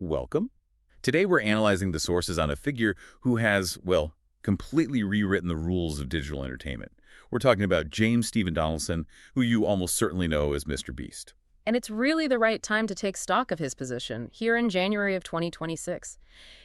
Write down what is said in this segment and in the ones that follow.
Welcome. Today we're analyzing the sources on a figure who has, well, completely rewritten the rules of digital entertainment. We're talking about James Stephen Donaldson, who you almost certainly know as MrBeast. And it's really the right time to take stock of his position, here in January of 2026.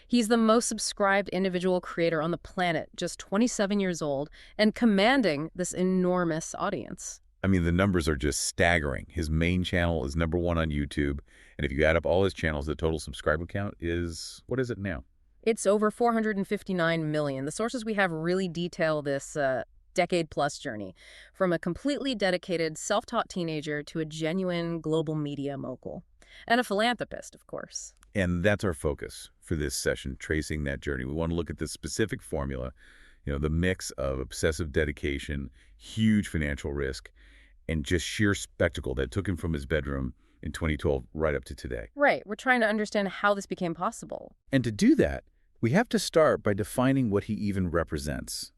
He's the most subscribed individual creator on the planet, just 27 years old, and commanding this enormous audience. I mean, the numbers are just staggering. His main channel is #1 on YouTube, and if you add up all his channels, the total subscriber count is, what is it now? It's over 459 million. The sources we have really detail this decade-plus journey, from a completely dedicated, self-taught teenager to a genuine global media mogul. And a philanthropist, of course. And that's our focus for this session, tracing that journey. We want to look at the specific formula, the mix of obsessive dedication, huge financial risk, and just sheer spectacle that took him from his bedroom in 2012 right up to today. Right. We're trying to understand how this became possible. And to do that, we have to start by defining what he even represents.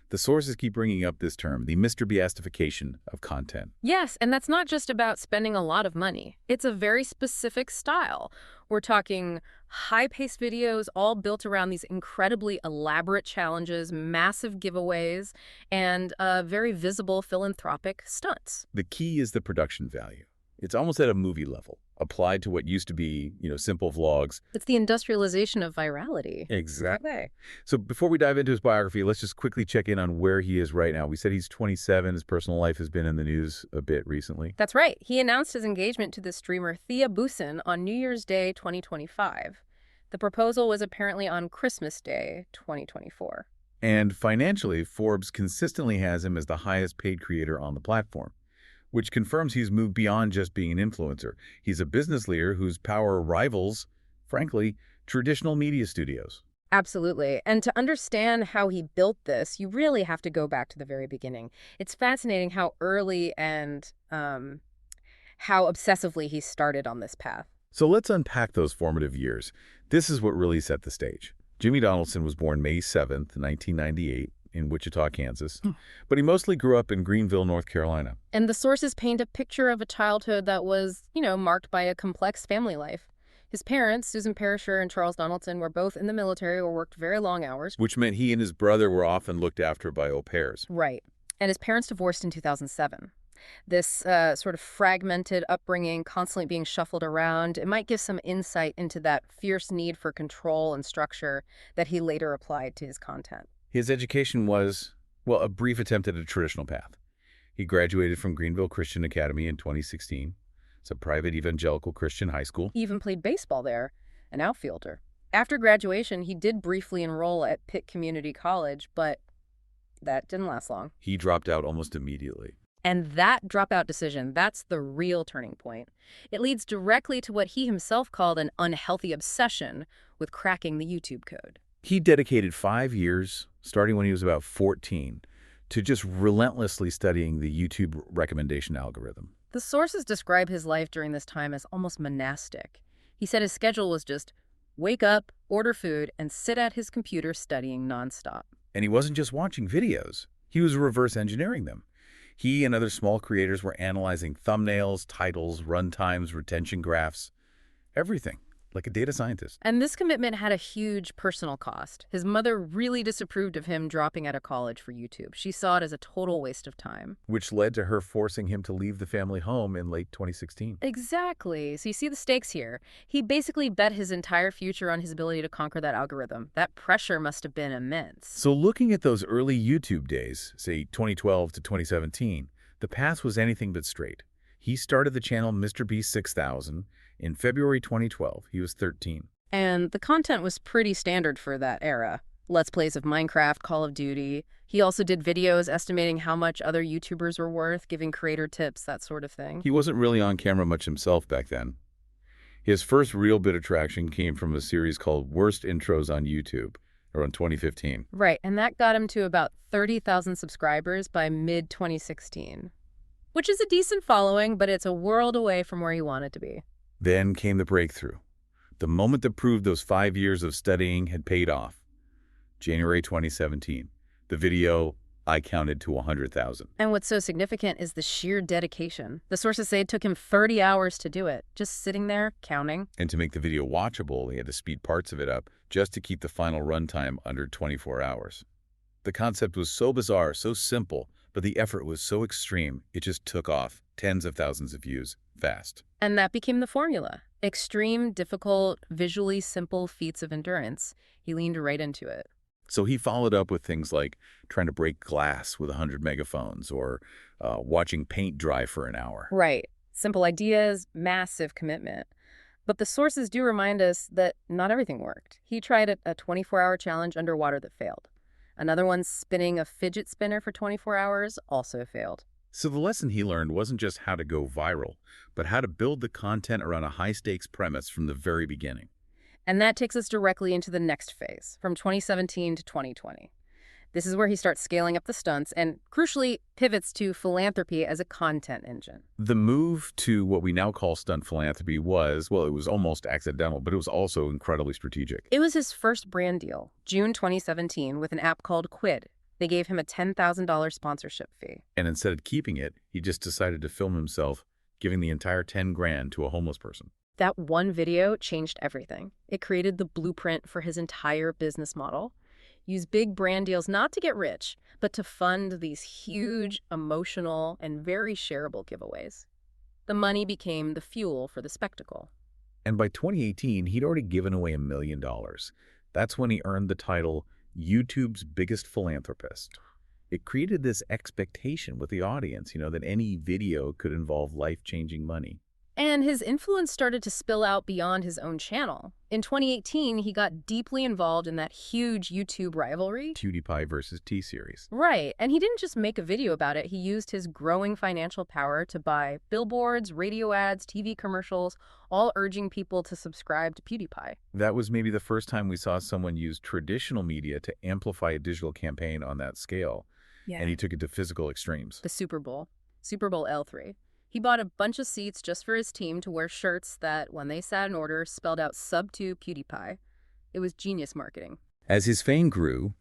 The sources keep bringing up this term, the MrBeastification of content. Yes, and that's not just about spending a lot of money. It's a very specific style. We're talking high-paced videos all built around these incredibly elaborate challenges, massive giveaways, and very visible philanthropic stunts. The key is the production value. It's almost at a movie level, applied to what used to be, simple vlogs. It's the industrialization of virality. Exactly. So before we dive into his biography, let's just quickly check in on where he is right now. We said he's 27. His personal life has been in the news a bit recently. That's right. He announced his engagement to the streamer Thea Busin on New Year's Day 2025. The proposal was apparently on Christmas Day 2024. And financially, Forbes consistently has him as the highest paid creator on the platform, which confirms he's moved beyond just being an influencer. He's a business leader whose power rivals, frankly, traditional media studios. Absolutely. And to understand how he built this, you really have to go back to the very beginning. It's fascinating how early and how obsessively he started on this path. So let's unpack those formative years. This is what really set the stage. Jimmy Donaldson was born May 7th, 1998. In Wichita, Kansas, but he mostly grew up in Greenville, North Carolina. And the sources paint a picture of a childhood that was, marked by a complex family life. His parents, Susan Perisher and Charles Donaldson, were both in the military or worked very long hours. Which meant he and his brother were often looked after by au pairs. Right. And his parents divorced in 2007. This sort of fragmented upbringing, constantly being shuffled around, it might give some insight into that fierce need for control and structure that he later applied to his content. His education was, well, a brief attempt at a traditional path. He graduated from Greenville Christian Academy in 2016. It's a private evangelical Christian high school. He even played baseball there, an outfielder. After graduation, he did briefly enroll at Pitt Community College, but that didn't last long. He dropped out almost immediately. And that dropout decision, that's the real turning point. It leads directly to what he himself called an unhealthy obsession with cracking the YouTube code. He dedicated 5 years, starting when he was about 14, to just relentlessly studying the YouTube recommendation algorithm. The sources describe his life during this time as almost monastic. He said his schedule was just wake up, order food, and sit at his computer studying nonstop. And he wasn't just watching videos. He was reverse engineering them. He and other small creators were analyzing thumbnails, titles, runtimes, retention graphs, everything. Like a data scientist. And this commitment had a huge personal cost. His mother really disapproved of him dropping out of college for YouTube. She saw it as a total waste of time. Which led to her forcing him to leave the family home in late 2016. Exactly. So you see the stakes here. He basically bet his entire future on his ability to conquer that algorithm. That pressure must have been immense. So looking at those early YouTube days, say 2012 to 2017, the path was anything but straight. He started the channel MrBeast 6000 in February 2012. He was 13. And the content was pretty standard for that era. Let's Plays of Minecraft, Call of Duty. He also did videos estimating how much other YouTubers were worth, giving creator tips, that sort of thing. He wasn't really on camera much himself back then. His first real bit of traction came from a series called Worst Intros on YouTube, around 2015. Right, and that got him to about 30,000 subscribers by mid-2016. Which is a decent following, but it's a world away from where he wanted to be. Then came the breakthrough. The moment that proved those 5 years of studying had paid off. January 2017. The video, I counted to 100,000. And what's so significant is the sheer dedication. The sources say it took him 30 hours to do it, just sitting there, counting. And to make the video watchable, he had to speed parts of it up just to keep the final runtime under 24 hours. The concept was so bizarre, so simple, but the effort was so extreme, it just took off. Tens of thousands of views, fast. And that became the formula. Extreme, difficult, visually simple feats of endurance. He leaned right into it. So he followed up with things like trying to break glass with 100 megaphones or watching paint dry for an hour. Right. Simple ideas, massive commitment. But the sources do remind us that not everything worked. He tried a 24-hour challenge underwater that failed. Another one spinning a fidget spinner for 24 hours also failed. So the lesson he learned wasn't just how to go viral, but how to build the content around a high-stakes premise from the very beginning. And that takes us directly into the next phase, from 2017 to 2020. This is where he starts scaling up the stunts and, crucially, pivots to philanthropy as a content engine. The move to what we now call stunt philanthropy was, well, it was almost accidental, but it was also incredibly strategic. It was his first brand deal, June 2017, with an app called Quid. They gave him a $10,000 sponsorship fee. And instead of keeping it, he just decided to film himself giving the entire 10 grand to a homeless person. That one video changed everything. It created the blueprint for his entire business model. Use big brand deals not to get rich, but to fund these huge, emotional, and very shareable giveaways. The money became the fuel for the spectacle. And by 2018, he'd already given away $1 million. That's when he earned the title YouTube's biggest philanthropist. It created this expectation with the audience, that any video could involve life-changing money. And his influence started to spill out beyond his own channel. In 2018, he got deeply involved in that huge YouTube rivalry. PewDiePie versus T-Series. Right, and he didn't just make a video about it. He used his growing financial power to buy billboards, radio ads, TV commercials, all urging people to subscribe to PewDiePie. That was maybe the first time we saw someone use traditional media to amplify a digital campaign on that scale. Yeah. And he took it to physical extremes. The Super Bowl L3. He bought a bunch of seats just for his team to wear shirts that, when they sat in order, spelled out Sub2 PewDiePie. It was genius marketing. As his fame grew,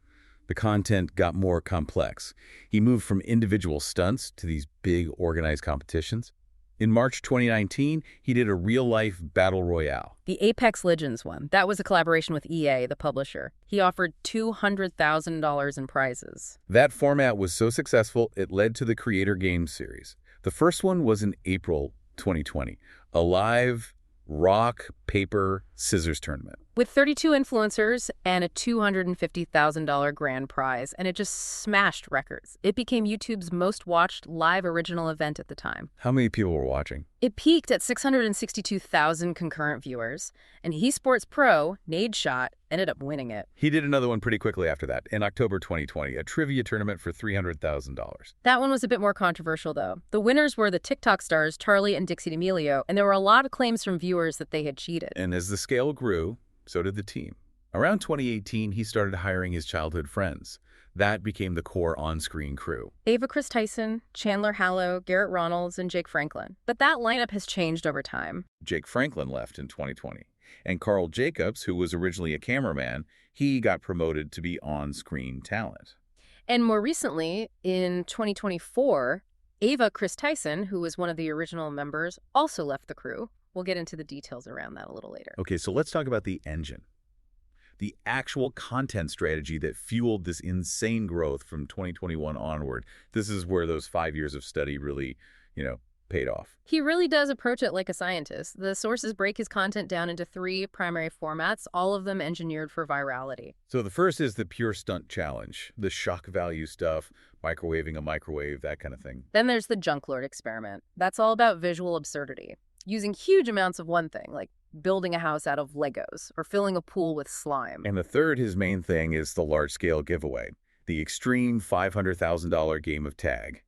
the content got more complex. He moved from individual stunts to these big organized competitions. In March 2019, he did a real-life battle royale. The Apex Legends one. That was a collaboration with EA, the publisher. He offered $200,000 in prizes. That format was so successful, it led to the Creator Games series. The first one was in April 2020, a live rock, paper, scissors tournament. With 32 influencers and a $250,000 grand prize, and it just smashed records. It became YouTube's most watched live original event at the time. How many people were watching? It peaked at 662,000 concurrent viewers, and eSports pro, Nadeshot, ended up winning it. He did another one pretty quickly after that, in October 2020, a trivia tournament for $300,000. That one was a bit more controversial, though. The winners were the TikTok stars Charlie and Dixie D'Amelio, and there were a lot of claims from viewers that they had cheated. And as the scale grew, so did the team. Around 2018, he started hiring his childhood friends. That became the core on-screen crew. Ava Chris Tyson, Chandler Hallow, Garrett Ronalds, and Jake Franklin. But that lineup has changed over time. Jake Franklin left in 2020. And Carl Jacobs, who was originally a cameraman, he got promoted to be on-screen talent. And more recently, in 2024, Ava Chris Tyson, who was one of the original members, also left the crew. We'll get into the details around that a little later. Okay, so let's talk about the engine. The actual content strategy that fueled this insane growth from 2021 onward. This is where those 5 years of study really, paid off. He really does approach it like a scientist. The sources break his content down into 3 primary formats, all of them engineered for virality. So the first is the pure stunt challenge, the shock value stuff, microwaving a microwave, that kind of thing. Then there's the Junk Lord experiment. That's all about visual absurdity, using huge amounts of one thing, like building a house out of Legos or filling a pool with slime. And the third, his main thing, is the large-scale giveaway, the extreme $500,000 game of tag,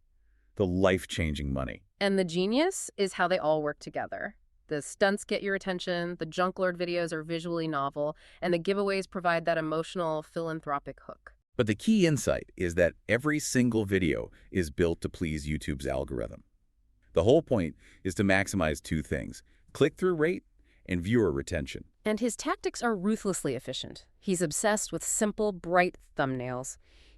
the life-changing money. And the genius is how they all work together. The stunts get your attention, the Junk Lord videos are visually novel, and the giveaways provide that emotional, philanthropic hook. But the key insight is that every single video is built to please YouTube's algorithm. The whole point is to maximize 2 things, click-through rate and viewer retention. And his tactics are ruthlessly efficient. He's obsessed with simple, bright thumbnails.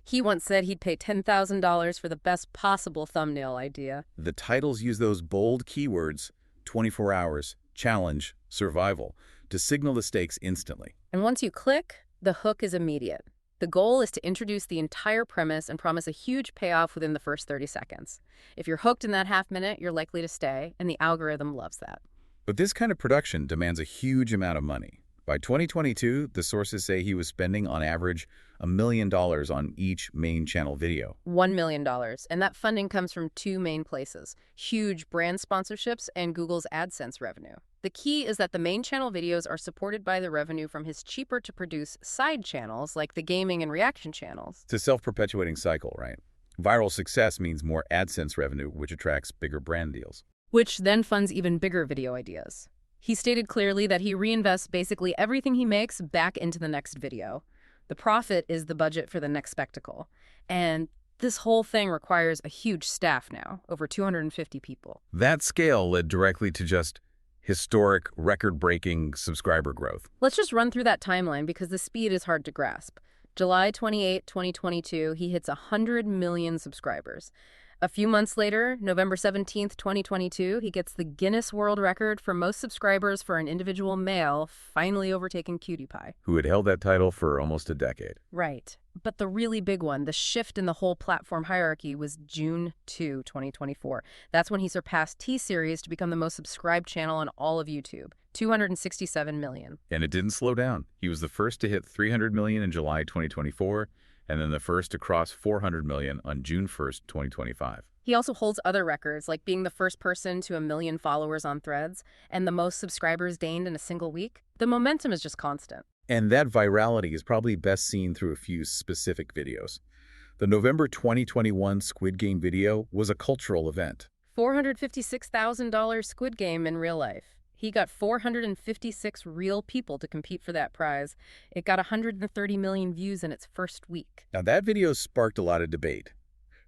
He once said he'd pay $10,000 for the best possible thumbnail idea. The titles use those bold keywords, 24 hours, challenge, survival, to signal the stakes instantly. And once you click, the hook is immediate. The goal is to introduce the entire premise and promise a huge payoff within the first 30 seconds. If you're hooked in that half minute, you're likely to stay, and the algorithm loves that. But this kind of production demands a huge amount of money. By 2022, the sources say he was spending on average $1 million on each main channel video. $1 million. And that funding comes from two main places: huge brand sponsorships and Google's AdSense revenue. The key is that the main channel videos are supported by the revenue from his cheaper-to-produce side channels, like the gaming and reaction channels. It's a self-perpetuating cycle, right? Viral success means more AdSense revenue, which attracts bigger brand deals. Which then funds even bigger video ideas. He stated clearly that he reinvests basically everything he makes back into the next video. The profit is the budget for the next spectacle. And this whole thing requires a huge staff now, over 250 people. That scale led directly to just historic, record-breaking subscriber growth. Let's just run through that timeline because the speed is hard to grasp. July 28, 2022, he hits 100 million subscribers. A few months later, November 17th, 2022, he gets the Guinness World Record for most subscribers for an individual male, finally overtaking Cutie Pie. Who had held that title for almost a decade. Right. But the really big one, the shift in the whole platform hierarchy, was June 2, 2024. That's when he surpassed T-Series to become the most subscribed channel on all of YouTube, 267 million. And it didn't slow down. He was the first to hit 300 million in July 2024, and then the first to cross 400 million on June 1st, 2025. He also holds other records, like being the first person to 1 million followers on Threads and the most subscribers gained in a single week. The momentum is just constant. And that virality is probably best seen through a few specific videos. The November 2021 Squid Game video was a cultural event. $456,000 Squid Game in real life. He got 456 real people to compete for that prize. It got 130 million views in its first week. Now, that video sparked a lot of debate.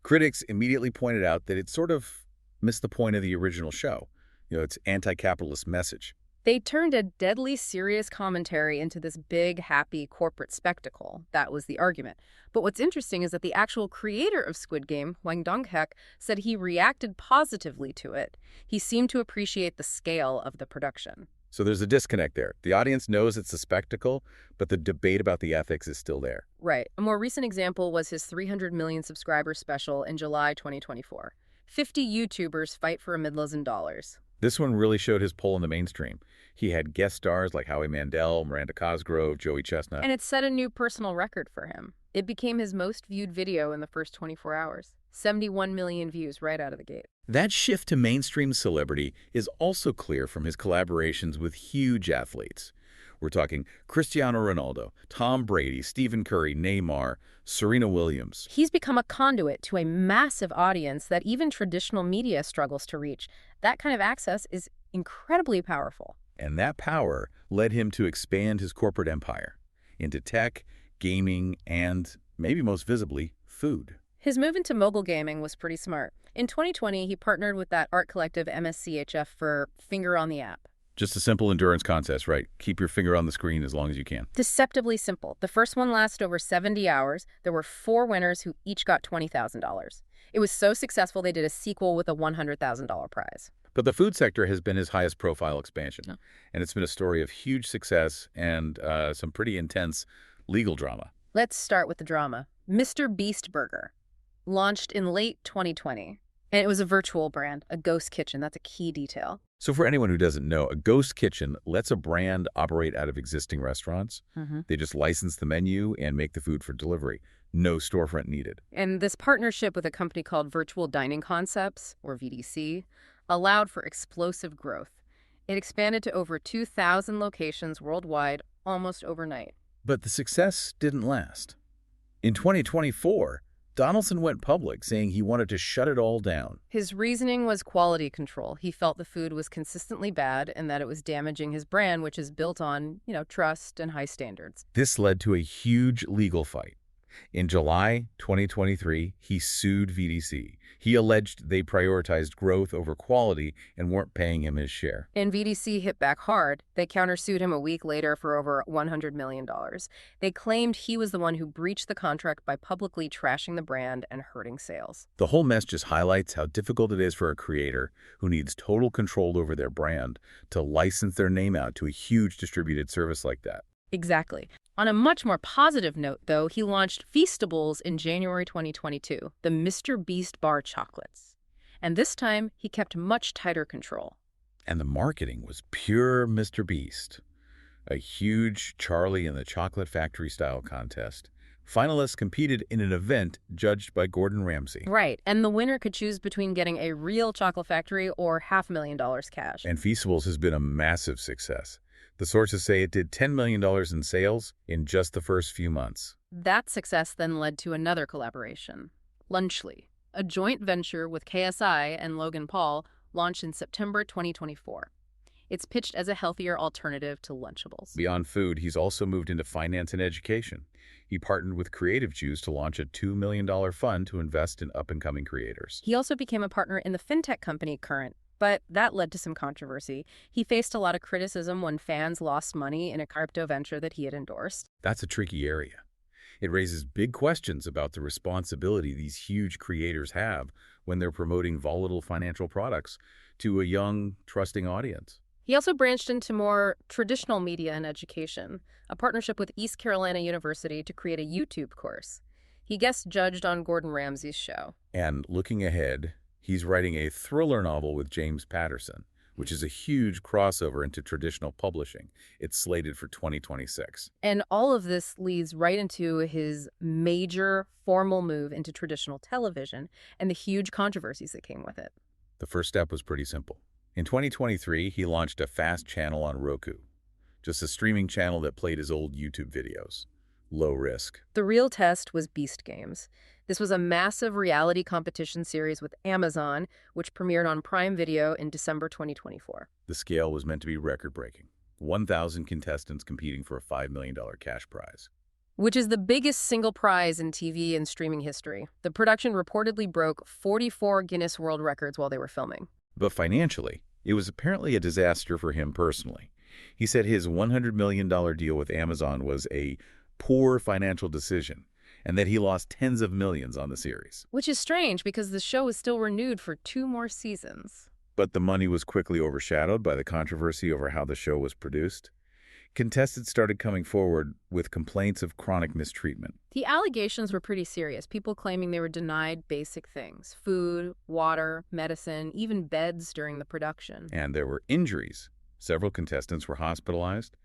Critics immediately pointed out that it sort of missed the point of the original show, its anti-capitalist message. They turned a deadly serious commentary into this big, happy corporate spectacle. That was the argument. But what's interesting is that the actual creator of Squid Game, Hwang Dong-hak, said he reacted positively to it. He seemed to appreciate the scale of the production. So there's a disconnect there. The audience knows it's a spectacle, but the debate about the ethics is still there. Right. A more recent example was his 300 million subscriber special in July 2024. 50 YouTubers fight for $1 million. This one really showed his pull in the mainstream. He had guest stars like Howie Mandel, Miranda Cosgrove, Joey Chestnut. And it set a new personal record for him. It became his most viewed video in the first 24 hours. 71 million views right out of the gate. That shift to mainstream celebrity is also clear from his collaborations with huge athletes. We're talking Cristiano Ronaldo, Tom Brady, Stephen Curry, Neymar, Serena Williams. He's become a conduit to a massive audience that even traditional media struggles to reach. That kind of access is incredibly powerful. And that power led him to expand his corporate empire into tech, gaming, and, maybe most visibly, food. His move into mogul gaming was pretty smart. In 2020, he partnered with that art collective MSCHF for Finger on the App. Just a simple endurance contest, right? Keep your finger on the screen as long as you can. Deceptively simple. The first one lasted over 70 hours. There were 4 winners who each got $20,000. It was so successful they did a sequel with a $100,000 prize. But the food sector has been his highest profile expansion. Oh. And it's been a story of huge success and some pretty intense legal drama. Let's start with the drama. MrBeast Burger launched in late 2020. And it was a virtual brand, a ghost kitchen. That's a key detail. So for anyone who doesn't know, a ghost kitchen lets a brand operate out of existing restaurants. They just license the menu and make the food for delivery. No storefront needed. And this partnership with a company called Virtual Dining Concepts, or VDC, allowed for explosive growth. It expanded to over 2,000 locations worldwide almost overnight. But the success didn't last. In 2024, Donaldson went public, saying he wanted to shut it all down. His reasoning was quality control. He felt the food was consistently bad and that it was damaging his brand, which is built on, trust and high standards. This led to a huge legal fight. In July 2023, he sued VDC. He alleged they prioritized growth over quality and weren't paying him his share. And VDC hit back hard. They countersued him a week later for over $100 million. They claimed he was the one who breached the contract by publicly trashing the brand and hurting sales. The whole mess just highlights how difficult it is for a creator who needs total control over their brand to license their name out to a huge distributed service like that. Exactly. On a much more positive note, though, he launched Feastables in January 2022, the MrBeast bar chocolates. And this time, he kept much tighter control. And the marketing was pure Mr. Beast. A huge Charlie and the Chocolate Factory style contest. Finalists competed in an event judged by Gordon Ramsay. Right, and the winner could choose between getting a real chocolate factory or $500,000 cash. And Feastables has been a massive success. The sources say it did $10 million in sales in just the first few months. That success then led to another collaboration, Lunchly, a joint venture with KSI and Logan Paul, launched in September 2024. It's pitched as a healthier alternative to Lunchables. Beyond food, he's also moved into finance and education. He partnered with Creative Juice to launch a $2 million fund to invest in up-and-coming creators. He also became a partner in the fintech company Current, but that led to some controversy. He faced a lot of criticism when fans lost money in a crypto venture that he had endorsed. That's a tricky area. It raises big questions about the responsibility these huge creators have when they're promoting volatile financial products to a young, trusting audience. He also branched into more traditional media and education, a partnership with East Carolina University to create a YouTube course. He guest judged on Gordon Ramsay's show. And looking ahead, he's writing a thriller novel with James Patterson, which is a huge crossover into traditional publishing. It's slated for 2026. And all of this leads right into his major formal move into traditional television and the huge controversies that came with it. The first step was pretty simple. In 2023, he launched a fast channel on Roku, just a streaming channel that played his old YouTube videos. Low risk. The real test was Beast Games. This was a massive reality competition series with Amazon, which premiered on Prime Video in December 2024. The scale was meant to be record-breaking. 1,000 contestants competing for a $5 million cash prize. Which is the biggest single prize in TV and streaming history. The production reportedly broke 44 Guinness World Records while they were filming. But financially, it was apparently a disaster for him personally. He said his $100 million deal with Amazon was a poor financial decision, and that he lost tens of millions on the series. Which is strange because the show is still renewed for 2 more seasons. But the money was quickly overshadowed by the controversy over how the show was produced. Contestants started coming forward with complaints of chronic mistreatment. The allegations were pretty serious, people claiming they were denied basic things, food, water, medicine, even beds during the production. And there were injuries. Several contestants were hospitalized.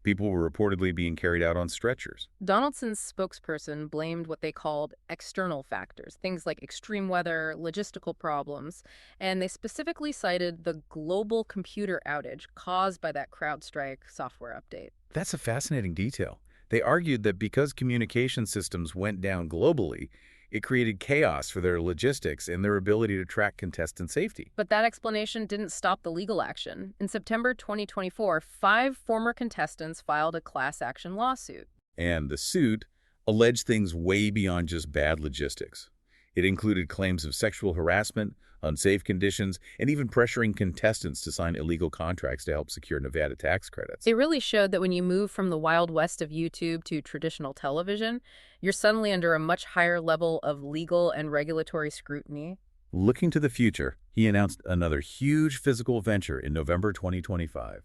People were reportedly being carried out on stretchers. Donaldson's spokesperson blamed what they called external factors, things like extreme weather, logistical problems, and they specifically cited the global computer outage caused by that CrowdStrike software update. That's a fascinating detail. They argued that because communication systems went down globally, it created chaos for their logistics and their ability to track contestant safety. But that explanation didn't stop the legal action. In September 2024, 5 former contestants filed a class action lawsuit. And the suit alleged things way beyond just bad logistics. It included claims of sexual harassment, unsafe conditions, and even pressuring contestants to sign illegal contracts to help secure Nevada tax credits. It really showed that when you move from the wild west of YouTube to traditional television, you're suddenly under a much higher level of legal and regulatory scrutiny. Looking to the future, he announced another huge physical venture in November 2025,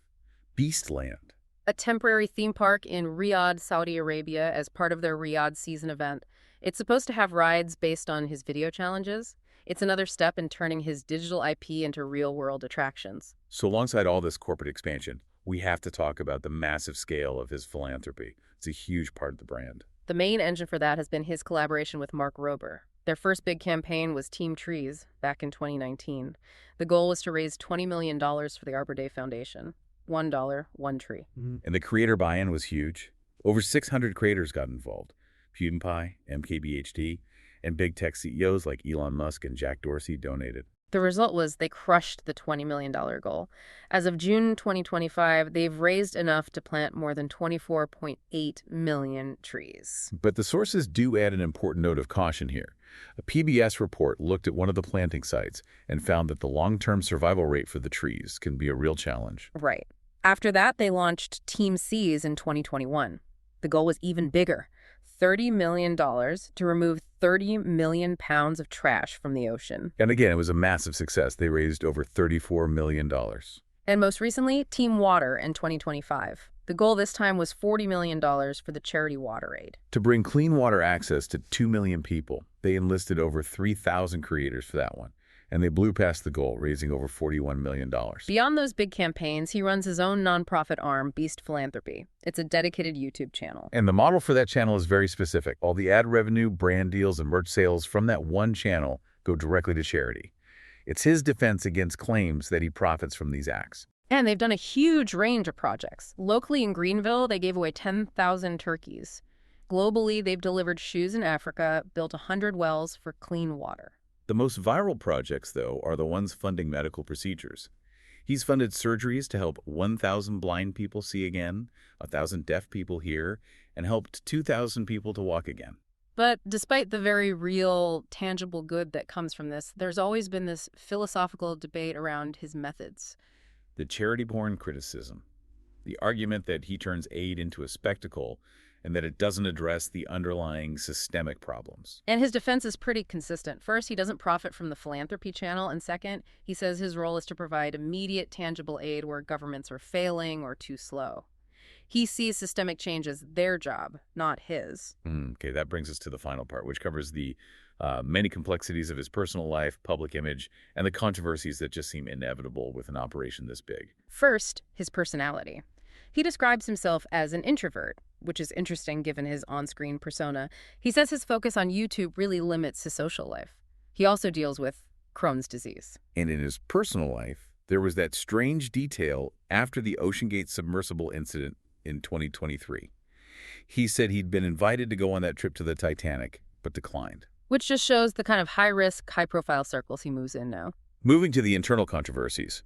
Beastland. A temporary theme park in Riyadh, Saudi Arabia, as part of their Riyadh season event. It's supposed to have rides based on his video challenges. It's another step in turning his digital IP into real-world attractions. So alongside all this corporate expansion, we have to talk about the massive scale of his philanthropy. It's a huge part of the brand. The main engine for that has been his collaboration with Mark Rober. Their first big campaign was Team Trees back in 2019. The goal was to raise $20 million for the Arbor Day Foundation. $1, 1 tree. And the creator buy-in was huge. Over 600 creators got involved. PewDiePie, MKBHD, and big tech CEOs like Elon Musk and Jack Dorsey donated. The result was they crushed the $20 million goal. As of June 2025, they've raised enough to plant more than 24.8 million trees. But the sources do add an important note of caution here. A PBS report looked at one of the planting sites and found that the long-term survival rate for the trees can be a real challenge. Right. After that, they launched Team Seas in 2021. The goal was even bigger, $30 million to remove 30 million pounds of trash from the ocean. And again, it was a massive success. They raised over $34 million. And most recently, Team Water in 2025. The goal this time was $40 million for the charity water aid. To bring clean water access to 2 million people, they enlisted over 3,000 creators for that one. And they blew past the goal, raising over $41 million. Beyond those big campaigns, he runs his own nonprofit arm, MrBeast Philanthropy. It's a dedicated YouTube channel. And the model for that channel is very specific. All the ad revenue, brand deals, and merch sales from that one channel go directly to charity. It's his defense against claims that he profits from these acts. And they've done a huge range of projects. Locally in Greenville, they gave away 10,000 turkeys. Globally, they've delivered shoes in Africa, built 100 wells for clean water. The most viral projects, though, are the ones funding medical procedures. He's funded surgeries to help 1,000 blind people see again, 1,000 deaf people hear, and helped 2,000 people to walk again. But despite the very real, tangible good that comes from this, there's always been this philosophical debate around his methods. The charity-born criticism, the argument that he turns aid into a spectacle and that it doesn't address the underlying systemic problems. And his defense is pretty consistent. First, he doesn't profit from the philanthropy channel, and second, he says his role is to provide immediate, tangible aid where governments are failing or too slow. He sees systemic change as their job, not his. Okay, that brings us to the final part, which covers the many complexities of his personal life, public image, and the controversies that just seem inevitable with an operation this big. First, his personality. He describes himself as an introvert, which is interesting given his on-screen persona. He says his focus on YouTube really limits his social life. He also deals with Crohn's disease. And in his personal life, there was that strange detail after the OceanGate submersible incident in 2023. He said he'd been invited to go on that trip to the Titanic, but declined. Which just shows the kind of high-risk, high-profile circles he moves in now. Moving to the internal controversies.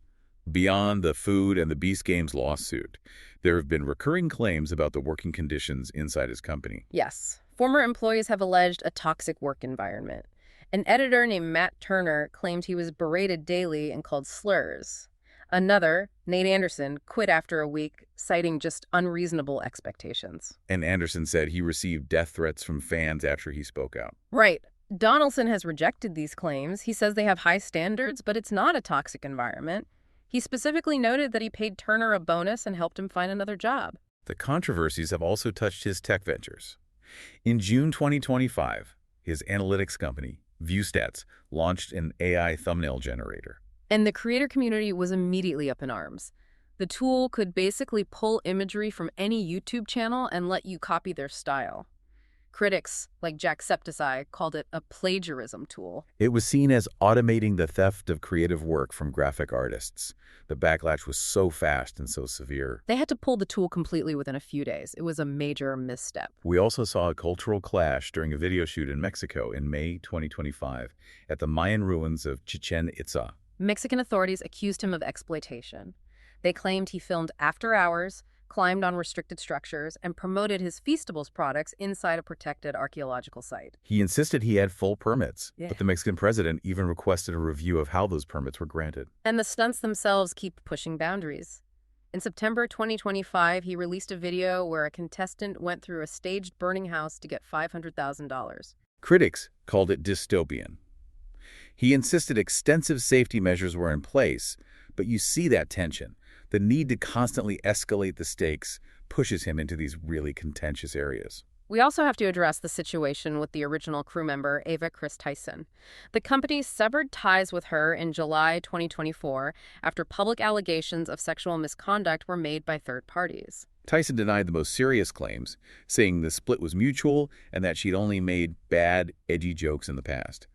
Beyond the food and the Beast Games lawsuit, there have been recurring claims about the working conditions inside his company. Yes. Former employees have alleged a toxic work environment. An editor named Matt Turner claimed he was berated daily and called slurs. Another, Nate Anderson, quit after a week, citing just unreasonable expectations. And Anderson said he received death threats from fans after he spoke out. Right. Donaldson has rejected these claims. He says they have high standards, but it's not a toxic environment. He specifically noted that he paid Turner a bonus and helped him find another job. The controversies have also touched his tech ventures. In June 2025, his analytics company, ViewStats, launched an AI thumbnail generator. And the creator community was immediately up in arms. The tool could basically pull imagery from any YouTube channel and let you copy their style. Critics, like Jacksepticeye, called it a plagiarism tool. It was seen as automating the theft of creative work from graphic artists. The backlash was so fast and so severe. They had to pull the tool completely within a few days. It was a major misstep. We also saw a cultural clash during a video shoot in Mexico in May 2025 at the Mayan ruins of Chichen Itza. Mexican authorities accused him of exploitation. They claimed he filmed after hours, climbed on restricted structures, and promoted his Feastables products inside a protected archaeological site. He insisted he had full permits, but the Mexican president even requested a review of how those permits were granted. And the stunts themselves keep pushing boundaries. In September 2025, he released a video where a contestant went through a staged burning house to get $500,000. Critics called it dystopian. He insisted extensive safety measures were in place, but you see that tension. The need to constantly escalate the stakes pushes him into these really contentious areas. We also have to address the situation with the original crew member, Ava Chris Tyson. The company severed ties with her in July 2024 after public allegations of sexual misconduct were made by third parties. Tyson denied the most serious claims, saying the split was mutual and that she'd only made bad, edgy jokes in the past.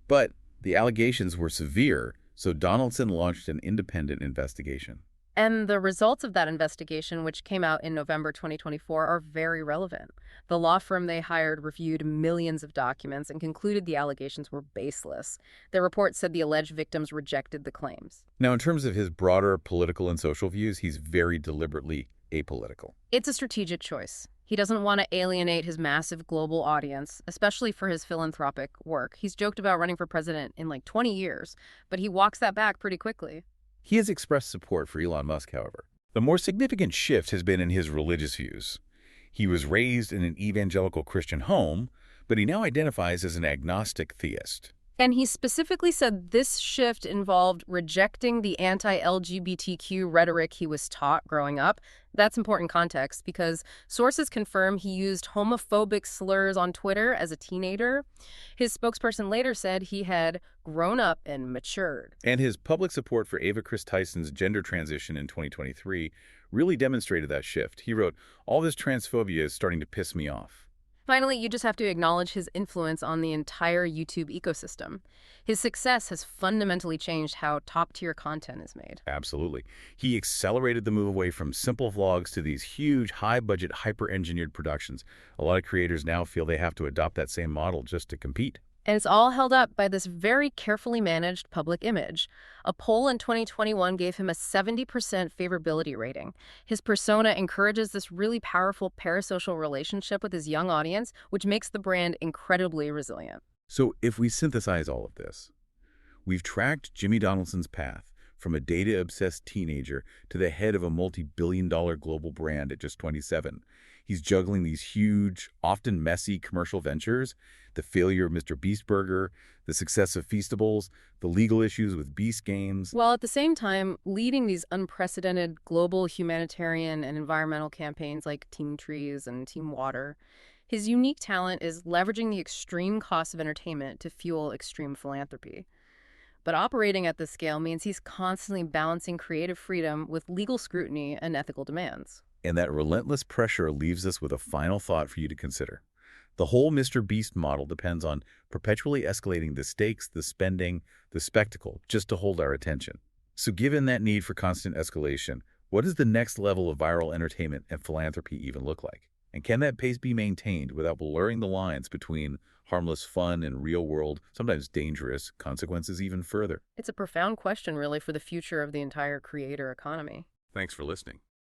But the allegations were severe, so Donaldson launched an independent investigation. And the results of that investigation, which came out in November 2024, are very relevant. The law firm they hired reviewed millions of documents and concluded the allegations were baseless. Their report said the alleged victims rejected the claims. Now, in terms of his broader political and social views, he's very deliberately apolitical. It's a strategic choice. He doesn't want to alienate his massive global audience, especially for his philanthropic work. He's joked about running for president in like 20 years, but he walks that back pretty quickly. He has expressed support for Elon Musk, however. The more significant shift has been in his religious views. He was raised in an evangelical Christian home, but he now identifies as an agnostic theist. And he specifically said this shift involved rejecting the anti-LGBTQ rhetoric he was taught growing up. That's important context because sources confirm he used homophobic slurs on Twitter as a teenager. His spokesperson later said he had grown up and matured. And his public support for Ava Chris Tyson's gender transition in 2023 really demonstrated that shift. He wrote, "All this transphobia is starting to piss me off." Finally, you just have to acknowledge his influence on the entire YouTube ecosystem. His success has fundamentally changed how top-tier content is made. Absolutely. He accelerated the move away from simple vlogs to these huge, high-budget, hyper-engineered productions. A lot of creators now feel they have to adopt that same model just to compete. And it's all held up by this very carefully managed public image. A poll in 2021 gave him a 70% favorability rating. His persona encourages this really powerful parasocial relationship with his young audience, which makes the brand incredibly resilient. So if we synthesize all of this, we've tracked Jimmy Donaldson's path from a data-obsessed teenager to the head of a multi-billion-dollar global brand at just 27. He's juggling these huge, often messy commercial ventures, the failure of MrBeast Burger, the success of Feastables, the legal issues with Beast Games. While at the same time leading these unprecedented global humanitarian and environmental campaigns like Team Trees and Team Water, his unique talent is leveraging the extreme costs of entertainment to fuel extreme philanthropy. But operating at this scale means he's constantly balancing creative freedom with legal scrutiny and ethical demands. And that relentless pressure leaves us with a final thought for you to consider. The whole MrBeast model depends on perpetually escalating the stakes, the spending, the spectacle, just to hold our attention. So given that need for constant escalation, what does the next level of viral entertainment and philanthropy even look like? And can that pace be maintained without blurring the lines between harmless fun and real-world, sometimes dangerous, consequences even further? It's a profound question, really, for the future of the entire creator economy. Thanks for listening.